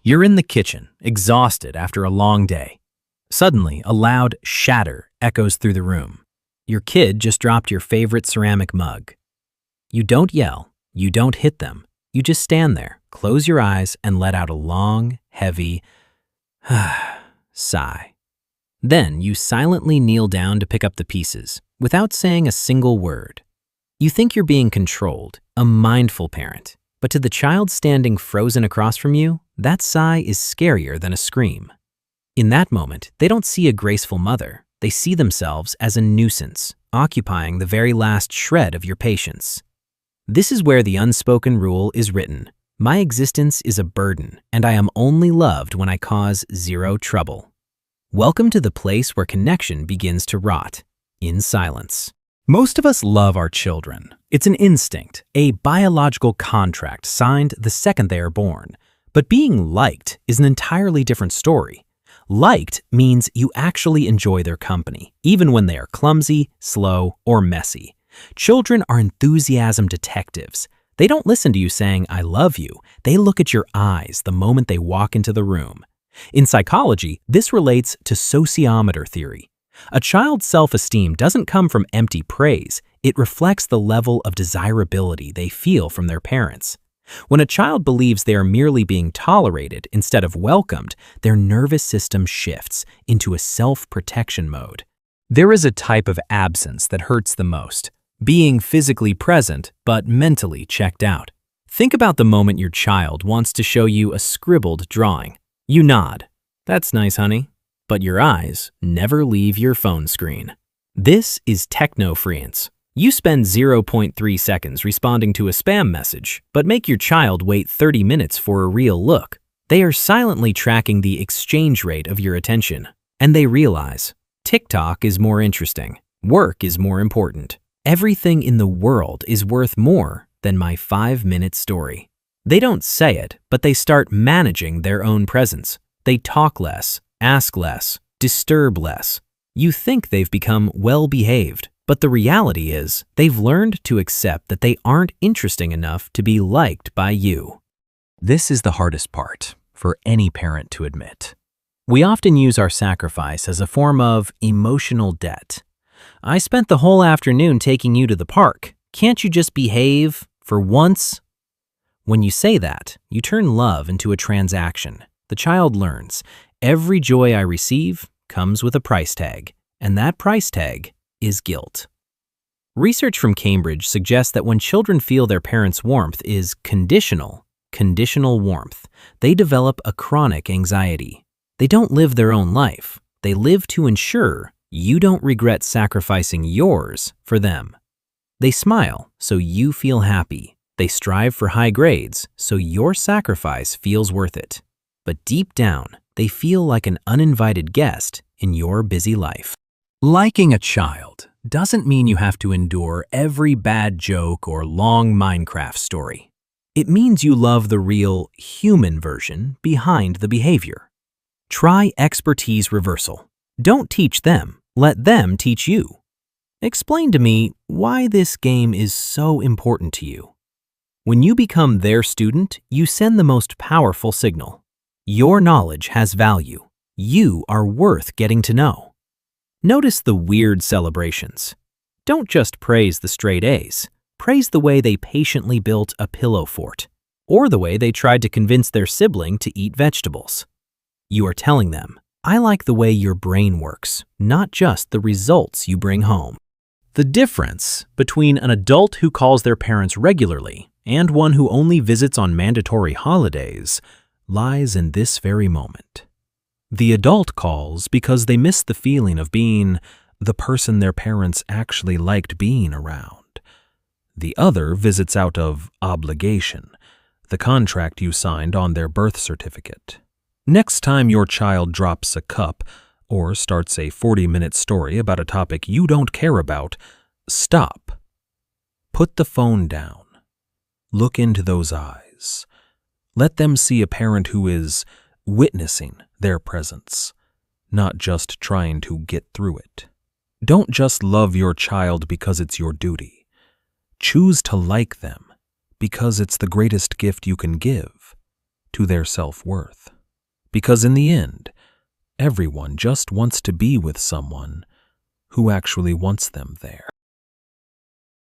You're in the kitchen, exhausted after a long day. Suddenly, a loud shatter echoes through the room. Your kid just dropped your favorite ceramic mug. You don't yell, you don't hit them. You just stand there, close your eyes, and let out a long, heavy sigh. Then you silently kneel down to pick up the pieces, without saying a single word. You think you're being controlled, a mindful parent, but to the child standing frozen across from you, that sigh is scarier than a scream. In that moment, they don't see a graceful mother. They see themselves as a nuisance, occupying the very last shred of your patience. This is where the unspoken rule is written. My existence is a burden, and I am only loved when I cause zero trouble. Welcome to the place where connection begins to rot, in silence. Most of us love our children. It's an instinct, a biological contract signed the second they are born. But being liked is an entirely different story. Liked means you actually enjoy their company, even when they are clumsy, slow, or messy. Children are enthusiasm detectives. They don't listen to you saying, "I love you." They look at your eyes the moment they walk into the room. In psychology, this relates to sociometer theory. A child's self-esteem doesn't come from empty praise. It reflects the level of desirability they feel from their parents. When a child believes they are merely being tolerated instead of welcomed, their nervous system shifts into a self-protection mode. There is a type of absence that hurts the most, being physically present but mentally checked out. Think about the moment your child wants to show you a scribbled drawing. You nod. "That's nice, honey." But your eyes never leave your phone screen. This is technofreance. You spend 0.3 seconds responding to a spam message, but make your child wait 30 minutes for a real look. They are silently tracking the exchange rate of your attention, and they realize TikTok is more interesting. Work is more important. Everything in the world is worth more than my 5-minute story. They don't say it, but they start managing their own presence. They talk less, ask less, disturb less. You think they've become well-behaved, but the reality is they've learned to accept that they aren't interesting enough to be liked by you. This is the hardest part for any parent to admit. We often use our sacrifice as a form of emotional debt. "I spent the whole afternoon taking you to the park. Can't you just behave for once?" When you say that, you turn love into a transaction. The child learns, every joy I receive comes with a price tag, and that price tag is guilt. Research from Cambridge suggests that when children feel their parents' warmth is conditional warmth, they develop a chronic anxiety. They don't live their own life. They live to ensure you don't regret sacrificing yours for them. They smile so you feel happy. They strive for high grades so your sacrifice feels worth it. But deep down, they feel like an uninvited guest in your busy life. Liking a child doesn't mean you have to endure every bad joke or long Minecraft story. It means you love the real human version behind the behavior. Try expertise reversal. Don't teach them, let them teach you. Explain to me why this game is so important to you. When you become their student, you send the most powerful signal. Your knowledge has value. You are worth getting to know. Notice the weird celebrations. Don't just praise the straight A's. Praise the way they patiently built a pillow fort, or the way they tried to convince their sibling to eat vegetables. You are telling them, I like the way your brain works, not just the results you bring home. The difference between an adult who calls their parents regularly and one who only visits on mandatory holidays lies in this very moment. The adult calls because they miss the feeling of being the person their parents actually liked being around. The other visits out of obligation, the contract you signed on their birth certificate. Next time your child drops a cup or starts a 40-minute story about a topic you don't care about, stop. Put the phone down. Look into those eyes. Let them see a parent who is witnessing their presence, not just trying to get through it. Don't just love your child because it's your duty. Choose to like them because it's the greatest gift you can give to their self-worth. Because in the end, everyone just wants to be with someone who actually wants them there.